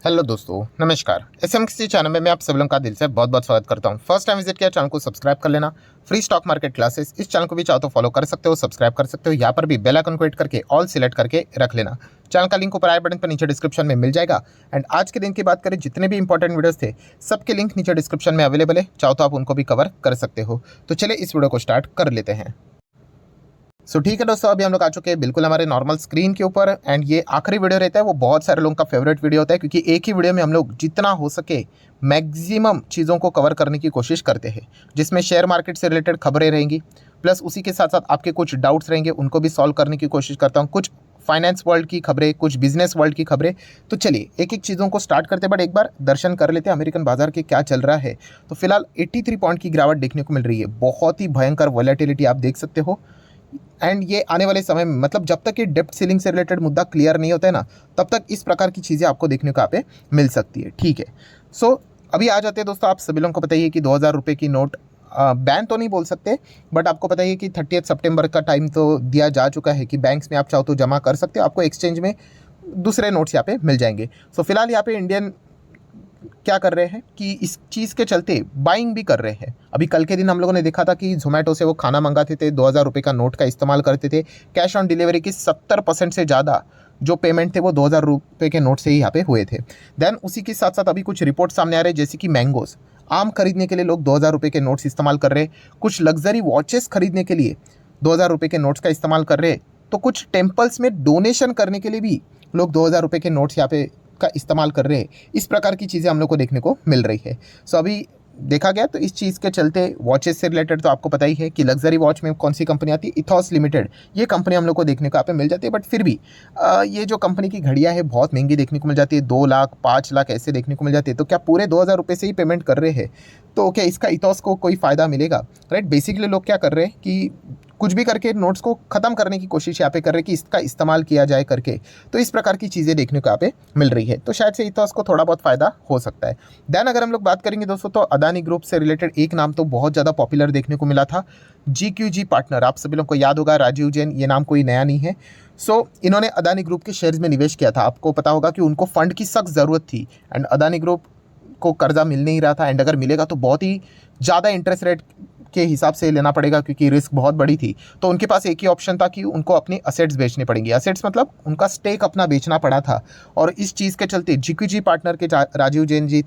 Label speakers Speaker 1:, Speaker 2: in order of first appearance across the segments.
Speaker 1: Hello दोस्तों, नमस्कार। SMC channel में मैं आप सब लोगों का दिल से बहुत बहुत स्वागत करता हूं। फर्स्ट टाइम विजिट किया चैनल को सब्सक्राइब कर लेना। फ्री स्टॉक मार्केट क्लासेस इस चैनल को भी चाहो तो फॉलो कर सकते हो, सब्सक्राइब कर सकते हो। यहाँ पर भी बेल आइकन को हिट करके ऑल सिलेक्ट करके रख लेना। चैनल का लिंक ऊपर आई बटन पर नीचे डिस्क्रिप्शन में मिल जाएगा। एंड आज के दिन की बात करें, जितने भी इंपॉर्टेंट वीडियोस थे सबके लिंक नीचे डिस्क्रिप्शन में अवेलेबल है, चाहो तो आप उनको भी कवर कर सकते हो। तो चलिए इस वीडियो को स्टार्ट कर लेते हैं। ठीक है दोस्तों, अभी हम लोग आ चुके हैं बिल्कुल हमारे नॉर्मल स्क्रीन के ऊपर। एंड ये आखिरी वीडियो रहता है, वो बहुत सारे लोगों का फेवरेट वीडियो होता है, क्योंकि एक ही वीडियो में हम लोग जितना हो सके मैक्सिमम चीज़ों को कवर करने की कोशिश करते हैं, जिसमें शेयर मार्केट से रिलेटेड खबरें रहेंगी, प्लस उसी के साथ साथ आपके कुछ डाउट्स रहेंगे, उनको भी सॉल्व करने की कोशिश करता हूँ। कुछ फाइनेंस वर्ल्ड की खबरें, कुछ बिजनेस वर्ल्ड की खबरें। तो चलिए एक एक चीज़ों को स्टार्ट करते हैं, बट एक बार दर्शन कर लेते हैं अमेरिकन बाजार के क्या चल रहा है। तो फिलहाल 83 पॉइंट की गिरावट देखने को मिल रही है। बहुत ही भयंकर वॉलेटिलिटी आप देख सकते हो। एंड ये आने वाले समय में, मतलब जब तक ये डेप्ट सीलिंग से रिलेटेड मुद्दा क्लियर नहीं होता है ना, तब तक इस प्रकार की चीज़ें आपको देखने को यहाँ पे मिल सकती है। ठीक है, अभी आ जाते हैं दोस्तों। आप सभी लोगों को पता ही है कि 2000 रुपये की नोट बैन तो नहीं बोल सकते, बट आपको पता ही है कि 30 सितंबर का टाइम तो दिया जा चुका है कि बैंक्स में आप चाहो तो जमा कर सकते हो, आपको एक्सचेंज में दूसरे नोट्स यहाँ पे मिल जाएंगे। फिलहाल यहाँ पे इंडियन क्या कर रहे हैं कि इस चीज़ के चलते बाइंग भी कर रहे हैं। अभी कल के दिन हम लोगों ने देखा था कि जोमेटो से वो खाना मंगाते थे, 2000 रुपये का नोट का इस्तेमाल करते थे। कैश ऑन डिलीवरी की 70% से ज़्यादा जो पेमेंट थे वो 2000 रुपये के नोट से ही यहाँ पे हुए थे। देन उसी के साथ साथ अभी कुछ रिपोर्ट सामने आ रहे हैं, जैसे कि मैंगोज़, आम खरीदने के लिए लोग 2000 रुपये के नोट्स इस्तेमाल कर रहे हैं। कुछ लग्जरी वॉचेस खरीदने के लिए 2000 रुपये के नोट्स का इस्तेमाल कर रहे हैं। तो कुछ टेम्पल्स में डोनेशन करने के लिए भी लोग 2000 रुपये के नोट्स यहाँ पे का इस्तेमाल कर रहे हैं। इस प्रकार की चीज़ें हम लोग को देखने को मिल रही है। अभी देखा गया तो इस चीज़ के चलते वॉचेस से रिलेटेड तो आपको पता ही है कि लग्जरी वॉच में कौन सी कंपनी आती है, इथॉस लिमिटेड। ये कंपनी हम लोग को देखने को यहाँ पे मिल जाती है। बट फिर भी ये जो कंपनी की घड़ियाँ है बहुत महंगी देखने को मिल जाती है, 2 लाख 5 लाख ऐसे देखने को मिल जाती है। तो क्या पूरे 2000 रुपये से ही पेमेंट कर रहे हैं, तो क्या इसका इथॉस को कोई फ़ायदा मिलेगा? राइट, बेसिकली लोग क्या कर रहे हैं कि कुछ भी करके नोट्स को ख़त्म करने की कोशिश यहाँ पे कर रहे हैं कि इसका इस्तेमाल किया जाए करके। तो इस प्रकार की चीज़ें देखने को यहाँ पे मिल रही है। तो शायद से इथॉस को थोड़ा बहुत फ़ायदा हो सकता है। देन अगर हम लोग बात करेंगे दोस्तों, तो अदानी ग्रुप से रिलेटेड एक नाम तो बहुत ज़्यादा पॉपुलर देखने को मिला था, GQG पार्टनर। आप सभी लोग को याद होगा, राजीव जैन, ये नाम कोई नया नहीं है। इन्होंने अदानी ग्रुप के शेयर्स में निवेश किया था। आपको पता होगा कि उनको फंड की सख्त ज़रूरत थी, एंड अदानी ग्रुप को कर्जा मिल नहीं रहा था, एंड अगर मिलेगा तो बहुत ही ज़्यादा इंटरेस्ट रेट के हिसाब से लेना पड़ेगा, क्योंकि रिस्क बहुत बड़ी थी। तो उनके पास एक ही ऑप्शन था कि उनको अपनी असेट्स बेचने पड़ेंगे। असेट्स मतलब उनका स्टेक अपना बेचना पड़ा था। और इस चीज़ के चलते GQG पार्टनर के राजीव जैन जी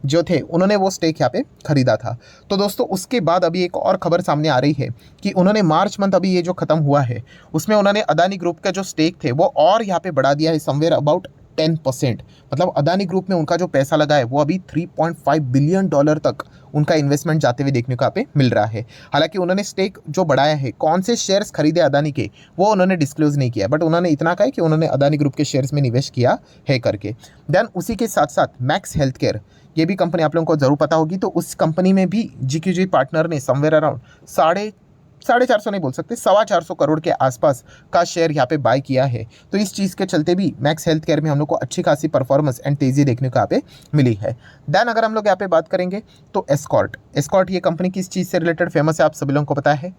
Speaker 1: जो थे, उन्होंने वो स्टेक यहाँ पे खरीदा था। तो दोस्तों उसके बाद अभी एक और खबर सामने आ रही है कि उन्होंने मार्च मंथ अभी ये जो ख़त्म हुआ है, उसमें उन्होंने अदानी ग्रुप का जो स्टेक थे वो और यहाँ पे बढ़ा दिया है, समवेयर अबाउट 10%। मतलब अदानी ग्रुप में उनका जो पैसा लगा है वो अभी $3.5 बिलियन तक उनका इन्वेस्टमेंट जाते हुए देखने को यहाँ पे मिल रहा है। हालांकि उन्होंने स्टेक जो बढ़ाया है, कौन से शेयर्स खरीदे अदानी के, वो उन्होंने डिस्क्लोज नहीं किया, बट उन्होंने इतना कहा कि उन्होंने अदानी ग्रुप के शेयर्स में निवेश किया है करके। देन उसी के साथ साथ मैक्स हेल्थ केयर, ये भी कंपनी आप लोगों को ज़रूर पता होगी। तो उस कंपनी में भी GQG पार्टनर ने समवेयर अराउंड 450 नहीं बोल सकते, 425 करोड़ के आसपास का शेयर यहाँ पे बाय किया है। तो इस चीज़ के चलते भी मैक्स हेल्थ केयर में हम लोग को अच्छी खासी परफॉर्मेंस एंड तेज़ी देखने को यहाँ पे मिली है। देन अगर हम लोग यहाँ पे बात करेंगे तो एस्कॉर्ट ये कंपनी किस चीज़ से रिलेटेड फेमस है, आप सभी लोगों को पता है,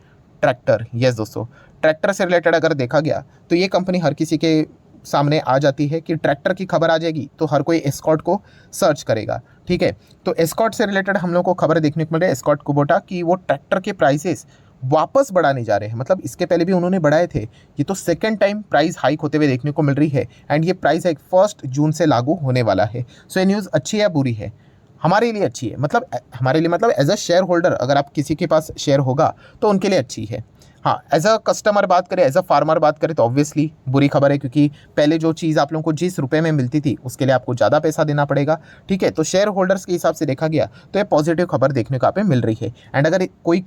Speaker 1: ट्रैक्टर। यस दोस्तों, ट्रैक्टर से रिलेटेड अगर देखा गया तो ये कंपनी हर किसी के सामने आ जाती है कि ट्रैक्टर की खबर आ जाएगी तो हर कोई एस्कॉर्ट को सर्च करेगा। ठीक है, तो एस्कॉर्ट से रिलेटेड हम लोग को खबर देखने को मिल रही है, एस्कॉर्ट कुबोटा, कि वो ट्रैक्टर के प्राइसेस वापस बढ़ाने जा रहे हैं। मतलब इसके पहले भी उन्होंने बढ़ाए थे, ये तो सेकंड टाइम प्राइस हाइक होते हुए देखने को मिल रही है। एंड ये प्राइस हाइक 1 जून से लागू होने वाला है। ये न्यूज़ अच्छी है या बुरी है? हमारे लिए अच्छी है। मतलब हमारे लिए, मतलब एज अ शेयर होल्डर, अगर आप किसी के पास शेयर होगा तो उनके लिए अच्छी है। हाँ, एज अ कस्टमर बात करें, एज अ फार्मर बात करें, तो ऑब्वियसली बुरी खबर है, क्योंकि पहले जो चीज़ आप लोगों को जिस रुपए में मिलती थी उसके लिए आपको ज़्यादा पैसा देना पड़ेगा। ठीक है, तो शेयर होल्डर्स के हिसाब से देखा गया तो ये पॉजिटिव खबर देखने को यहाँ पे मिल रही है। एंड अगर कोई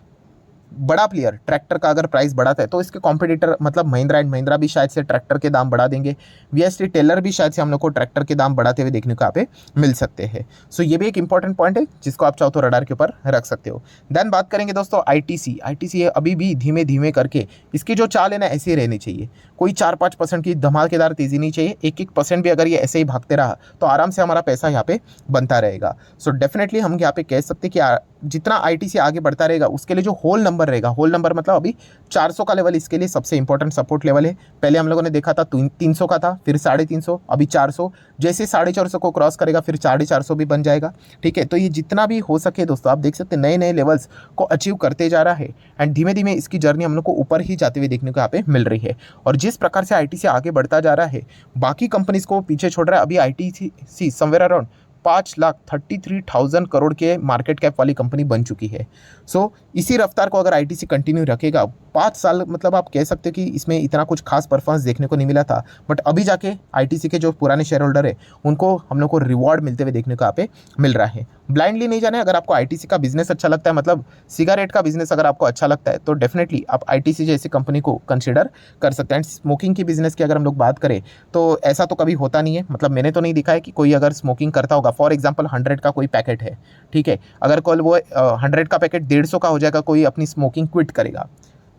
Speaker 1: बड़ा प्लेयर ट्रैक्टर का अगर प्राइस बढ़ाता है तो इसके कॉम्पिटिटर मतलब महिंद्रा एंड महिंद्रा भी शायद से ट्रैक्टर के दाम बढ़ा देंगे। VST टेलर भी शायद से हम लोग को ट्रैक्टर के दाम बढ़ाते हुए देखने को यहाँ पे मिल सकते हैं। ये भी एक इंपॉर्टेंट पॉइंट है जिसको आप चाहो तो रडार के ऊपर रख सकते हो। देन बात करेंगे दोस्तों ITC अभी भी धीमे धीमे करके इसकी जो चाल है ना ऐसी रहनी चाहिए। कोई 4-5% की धमाकेदार तेज़ी नहीं चाहिए। 1% भी अगर ये ऐसे ही भागते रहा तो आराम से हमारा पैसा यहाँ पे बनता रहेगा। डेफिनेटली हम यहाँ पे कह सकते हैं कि जितना ITC आगे बढ़ता रहेगा उसके लिए जो होल नंबर रहेगा, होल नंबर मतलब अभी 400 का लेवल इसके लिए सबसे इंपॉर्टेंट सपोर्ट लेवल है। पहले हम लोगों ने देखा था 300 का था, फिर 350, अभी 400। जैसे 450 को क्रॉस करेगा फिर 450 भी बन जाएगा। ठीक है, तो ये जितना भी हो सके दोस्तों आप देख सकते हैं नए नए लेवल्स को अचीव करते जा रहा है एंड धीमे धीमे इसकी जर्नी हम लोग को ऊपर ही जाते हुए देखने को यहाँ पे मिल रही है। और जिस प्रकार से आईटीसी आगे बढ़ता जा रहा है, बाकी कंपनीज को पीछे छोड़ रहा है। अभी आईटीसी समवेयर अराउंड 5,33,000 करोड़ के मार्केट कैप वाली कंपनी बन चुकी है। सो इसी रफ्तार को अगर आईटीसी कंटिन्यू रखेगा 5 साल, मतलब आप कह सकते हो कि इसमें इतना कुछ खास परफॉर्मेंस देखने को नहीं मिला था, बट अभी जाके आईटीसी के जो पुराने शेयर होल्डर है उनको हम लोग को रिवॉर्ड मिलते हुए देखने को यहाँ पे मिल रहा है। ब्लाइंडली नहीं जाने, अगर आपको आईटीसी का बिजनेस अच्छा लगता है, मतलब सिगारेट का बिजनेस अगर आपको अच्छा लगता है, तो डेफिनेटली आप आईटीसी जैसी कंपनी को कंसिडर कर सकते हैं। एंड स्मोकिंग की बिजनेस की अगर हम लोग बात करें तो ऐसा तो कभी होता नहीं है, मतलब मैंने तो नहीं दिखा है कि कोई अगर स्मोकिंग करता होगा, फॉर एग्जाम्पल 100 का कोई पैकेट है, ठीक है, अगर कल वो 100 का पैकेट 150 का हो जाएगा, कोई अपनी स्मोकिंग क्विट करेगा,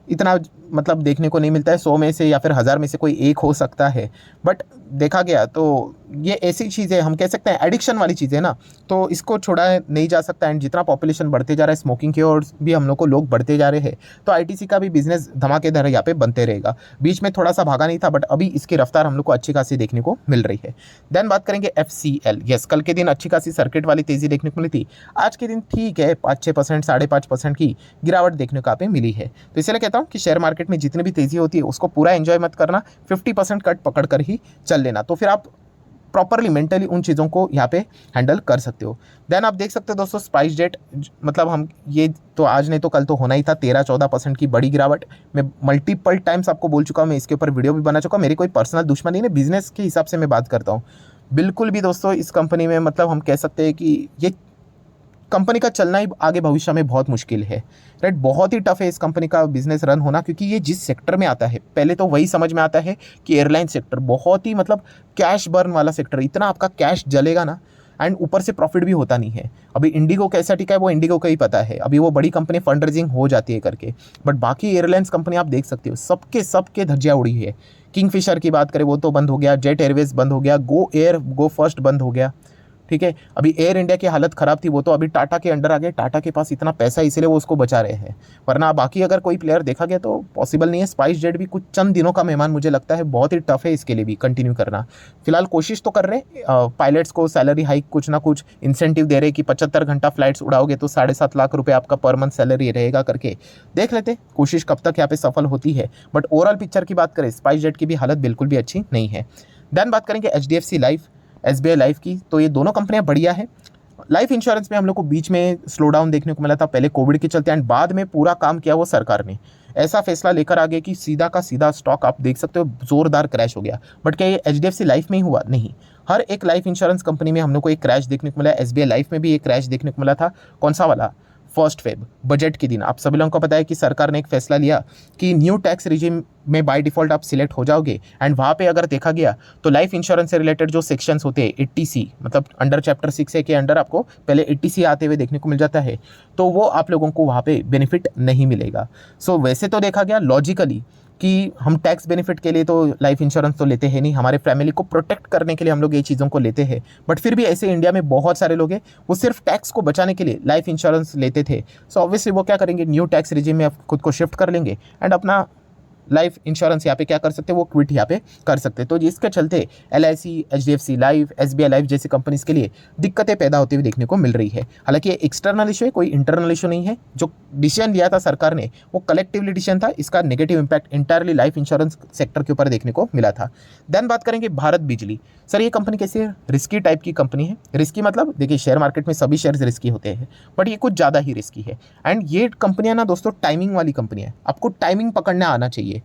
Speaker 1: इतना मतलब देखने को नहीं मिलता है। 100 में से या फिर 1000 में से कोई एक हो सकता है, बट देखा गया तो ये ऐसी चीज़ें हम कह सकते हैं एडिक्शन वाली चीज़ें ना, तो इसको छोड़ा नहीं जा सकता। एंड जितना पॉपुलेशन बढ़ते जा रहा है स्मोकिंग की ओर भी हम लोग को लोग बढ़ते जा रहे हैं, तो आईटीसी का भी बिजनेस धमाकेदार यहाँ पे बनते रहेगा। बीच में थोड़ा सा भागा नहीं था, बट अभी इसकी रफ्तार हम लोग को अच्छी खासी देखने को मिल रही है। देन बात करेंगे FCL। यस, कल के दिन अच्छी खासी सर्किट वाली तेज़ी देखने को मिली थी, आज के दिन ठीक है 5-6%, 5.5% की गिरावट देखने को यहाँ पे मिली है। तो इसलिए कहता हूँ कि शेयर मार्केट में जितनी भी तेज़ी होती है उसको पूरा एंजॉय मत करना, 50% कट पकड़ कर ही चल लेना, तो फिर आप प्रॉपरली मेंटली उन चीज़ों को यहाँ पे हैंडल कर सकते हो। देन आप देख सकते हो दोस्तों स्पाइस जेट, मतलब हम ये तो आज नहीं तो कल तो होना ही था, 13-14% की बड़ी गिरावट। मैं मल्टीपल टाइम्स आपको बोल चुका हूँ, मैं इसके ऊपर वीडियो भी बना चुका हूँ। मेरी कोई पर्सनल दुश्मनी नहीं, बिजनेस के हिसाब से मैं बात करता हूँ। बिल्कुल भी दोस्तों इस कंपनी में मतलब हम कह सकते हैं कि ये कंपनी का चलना ही आगे भविष्य में बहुत मुश्किल है, राइट। बहुत ही टफ है इस कंपनी का बिजनेस रन होना, क्योंकि ये जिस सेक्टर में आता है पहले तो वही समझ में आता है कि एयरलाइन सेक्टर बहुत ही मतलब कैश बर्न वाला सेक्टर, इतना आपका कैश जलेगा ना, एंड ऊपर से प्रॉफिट भी होता नहीं है। अभी इंडिगो कैसा टिका है वो इंडिगो का ही पता है, अभी वो बड़ी कंपनी फंड रेजिंग हो जाती है करके, बट बाकी एयरलाइंस कंपनी आप देख सकते हो सबके धज्जियाँ उड़ी है। किंगफिशर की बात करें वो तो बंद हो गया, जेट एयरवेज बंद हो गया, गो फर्स्ट बंद हो गया, ठीक है। अभी एयर इंडिया की हालत खराब थी, वो तो अभी टाटा के अंडर आ गए, टाटा के पास इतना पैसा इसलिए वो उसको बचा रहे हैं, वरना बाकी अगर कोई प्लेयर देखा गया तो पॉसिबल नहीं है। स्पाइस जेट भी कुछ चंद दिनों का मेहमान मुझे लगता है, बहुत ही टफ है इसके लिए भी कंटिन्यू करना। फिलहाल कोशिश तो कर रहे हैं, पायलट्स को सैलरी हाइक कुछ ना कुछ इंसेंटिव दे रहे कि 75 घंटा फ्लाइट्स उड़ाओगे तो 7.5 लाख रुपये आपका पर मंथ सैलरी रहेगा करके, देख लेते कोशिश कब तक यहाँ पे सफल होती है। बट ओवरऑल पिक्चर की बात करें स्पाइस जेट की भी हालत बिल्कुल भी अच्छी नहीं है। देन बात करेंगे HDFC लाइफ, SBI लाइफ की, तो ये दोनों कंपनियां बढ़िया है। लाइफ इंश्योरेंस में हम लोग को बीच में स्लो डाउन देखने को मिला था पहले कोविड के चलते, एंड बाद में पूरा काम किया वो सरकार ने, ऐसा फैसला लेकर आ गया कि सीधा का सीधा स्टॉक आप देख सकते हो जोरदार क्रैश हो गया। बट क्या ये HDFC लाइफ में ही हुआ? नहीं, हर एक लाइफ इंश्योरेंस कंपनी में हम लोग को एक क्रैश देखने को मिला। SBI लाइफ में भी एक क्रैश देखने को मिला था। कौन सा वाला? 1 फेब बजट के दिन। आप सभी लोगों को पता है कि सरकार ने एक फैसला लिया कि न्यू टैक्स रिजिम में बाय डिफ़ॉल्ट आप सिलेक्ट हो जाओगे, एंड वहाँ पे अगर देखा गया तो लाइफ इंश्योरेंस से रिलेटेड जो सेक्शंस होते हैं 80C, मतलब अंडर चैप्टर 6A के अंडर आपको पहले 80C आते हुए देखने को मिल जाता है, तो वो आप लोगों को वहाँ पे बेनिफिट नहीं मिलेगा। सो वैसे तो देखा गया लॉजिकली कि हम टैक्स बेनिफिट के लिए तो लाइफ इंश्योरेंस तो लेते हैं नहीं, हमारे फैमिली को प्रोटेक्ट करने के लिए हम लोग ये चीज़ों को लेते हैं, बट फिर भी ऐसे इंडिया में बहुत सारे लोग हैं वो सिर्फ टैक्स को बचाने के लिए लाइफ इंश्योरेंस लेते थे। सो ऑब्वियसली वो क्या करेंगे, न्यू टैक्स रिजिम में खुद को शिफ्ट कर लेंगे एंड अपना लाइफ इंश्योरेंस यहाँ पे क्या कर सकते हैं, वो क्विट यहाँ पे कर सकते हैं। तो इसके चलते LIC, HDFC life, SBI life जैसी कंपनीज के लिए दिक्कतें पैदा होती हुई देखने को मिल रही है। हालांकि ये एक्सटर्नल इशू है, कोई इंटरनल इशू नहीं है। जो डिसीजन लिया था सरकार ने वो कलेक्टिवली डिसीजन था, इसका negative impact entirely life insurance sector के ऊपर देखने को मिला था। देन बात करेंगे भारत बिजली। सर ये कंपनी कैसी है? रिस्की टाइप की कंपनी है। रिस्की मतलब देखिए शेयर मार्केट में सभी शेयर्स रिस्की होते हैं, बट ये कुछ ज़्यादा ही रिस्की है। एंड ये कंपनियां ना दोस्तों टाइमिंग वाली कंपनी है, आपको टाइमिंग पकड़ना आना चाहिए।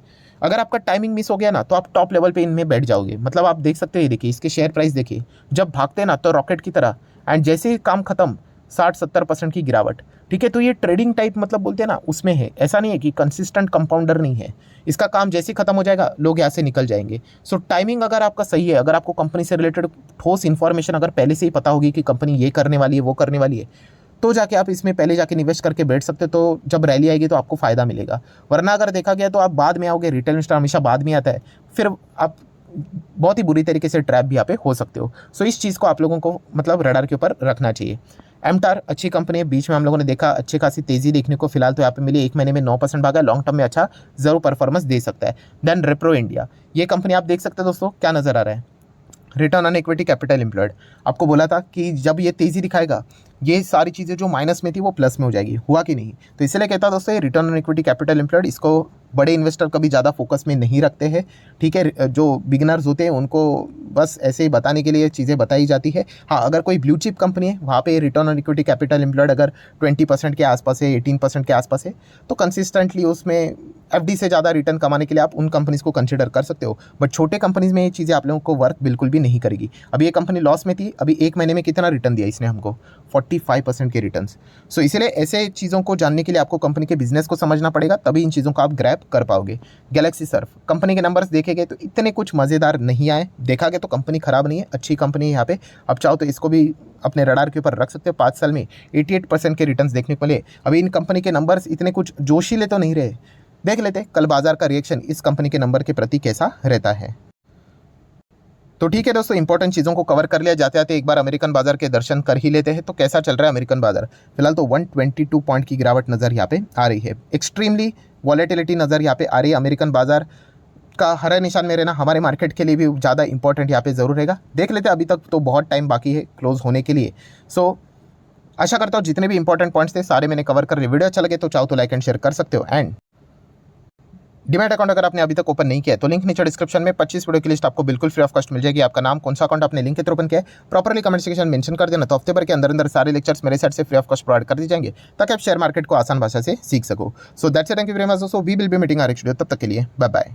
Speaker 1: अगर आपका टाइमिंग मिस हो गया ना तो आप टॉप लेवल पे इनमें बैठ जाओगे। मतलब आप देख सकते हैं, देखिए इसके शेयर प्राइस देखिए, जब भागते ना तो रॉकेट की तरह, एंड जैसे ही काम खत्म 60-70% की गिरावट, ठीक है। तो ये ट्रेडिंग टाइप मतलब बोलते हैं ना उसमें है, ऐसा नहीं है कि कंसिस्टेंट कंपाउंडर नहीं है। इसका काम जैसे ही खत्म हो जाएगा लोग यहाँ से निकल जाएंगे। सो टाइमिंग अगर आपका सही है, अगर आपको कंपनी से रिलेटेड ठोस इन्फॉर्मेशन अगर पहले से ही पता होगी कि कंपनी ये करने वाली है वो करने वाली है, तो जाके आप इसमें पहले जाके निवेश करके बैठ सकते हो, तो जब रैली आएगी तो आपको फ़ायदा मिलेगा। वरना अगर देखा गया तो आप बाद में आओगे, रिटेल इन्वेस्टर हमेशा बाद में आता है, फिर आप बहुत ही बुरी तरीके से ट्रैप भी यहाँ पे हो सकते हो। सो इस चीज़ को आप लोगों को मतलब रडार के ऊपर रखना चाहिए। एमटार अच्छी कंपनी है, बीच में हम लोगों ने देखा अच्छी खासी तेज़ी देखने को फिलहाल तो यहाँ पे मिली, 1 महीने में 9% भागा, लॉन्ग टर्म में अच्छा ज़रूर परफॉर्मेंस दे सकता है। देन रेप्रो इंडिया, ये कंपनी आप देख सकते हैं दोस्तों, क्या नज़र आ रहा है, return on equity capital employed, आपको बोला था कि जब ये तेज़ी दिखाएगा ये सारी चीज़ें जो माइनस में थी वो प्लस में हो जाएगी, हुआ कि नहीं। तो इसलिए कहता दोस्तों ये return on equity capital employed, इसको बड़े इन्वेस्टर कभी ज़्यादा फोकस में नहीं रखते हैं, ठीक है। जो बिगिनर्स होते हैं उनको बस ऐसे ही बताने के लिए चीज़ें बताई जाती है। हाँ, अगर कोई ब्लू चिप कंपनी है वहाँ पे return on equity capital employed अगर 20% के आसपास है, 18% के आसपास है, तो कंसिस्टेंटली उसमें एफडी से ज़्यादा रिटर्न कमाने के लिए आप उन कंपनीज़ को कंसिडर कर सकते हो। बट छोटे कंपनीज़ में ये चीज़ें आप लोगों को वर्क बिल्कुल भी नहीं करेगी। अभी ये कंपनी लॉस में थी, अभी 1 महीने में कितना रिटर्न दिया इसने हमको, 45% के रिटर्न्स। सो इसीलिए ऐसे चीज़ों को जानने के लिए आपको कंपनी के बिजनेस को समझना पड़ेगा, तभी इन चीज़ों को आप ग्रैब कर पाओगे। गैलेक्सी सर्फ कंपनी के नंबर्स देखे गए तो इतने कुछ मज़ेदार नहीं आए, देखा गया तो कंपनी ख़राब नहीं है, अच्छी कंपनी है यहाँ पे। आप चाहो तो इसको भी अपने रडार के ऊपर रख सकते हो। 5 साल में 88% के रिटर्न्स देखने को मिले। अभी इन कंपनी के नंबर्स इतने कुछ जोशीले तो नहीं रहे, देख लेते कल बाजार का रिएक्शन इस कंपनी के नंबर के प्रति कैसा रहता है। तो ठीक है दोस्तों, इंपॉर्टेंट चीज़ों को कवर कर लिया। जाते जाते एक बार अमेरिकन बाजार के दर्शन कर ही लेते हैं। तो कैसा चल रहा है अमेरिकन बाजार? फिलहाल तो 122 पॉइंट की गिरावट नज़र यहाँ पे आ रही है। एक्सट्रीमली वॉलेटिलिटी नज़र यहाँ पे आ रही है। अमेरिकन बाजार का हरा निशान में रहना हमारे मार्केट के लिए भी ज़्यादा इंपॉर्टेंट यहाँ पे ज़रूर रहेगा। देख लेते हैं, अभी तक तो बहुत टाइम बाकी है क्लोज होने के लिए। सो आशा करता हूँ जितने भी इंपॉर्टेंट पॉइंट्स थे सारे मैंने कवर कर लिए। वीडियो अच्छा लगे तो चाहो तो लाइक एंड शेयर कर सकते हो। एंड डीमैट अकाउंट अगर आपने अभी तक ओपन नहीं किया है तो लिंक नीचे डिस्क्रिप्शन में 25 वीडियो की लिस्ट आपको बिल्कुल फ्री ऑफ कॉस्ट मिल जाएगी। आपका नाम, कौन सा अकाउंट आपने लिंक के थ्रू ओपन किया है, प्रॉपर्ली कमेंट सेक्शन में मेंशन कर देना। तो हफ्ते भर के अंदर अंदर सारे लेक्चर्स मेरे साइड से फ्री ऑफ कॉस्ट प्रोवाइड कर दिए जाएंगे ताकि आप शेयर मार्केट को आसान भाषा से सीख सको। So that's it, thank you very much दोस्तों, we will be meeting our next video. तब तक के लिए बाय बाय।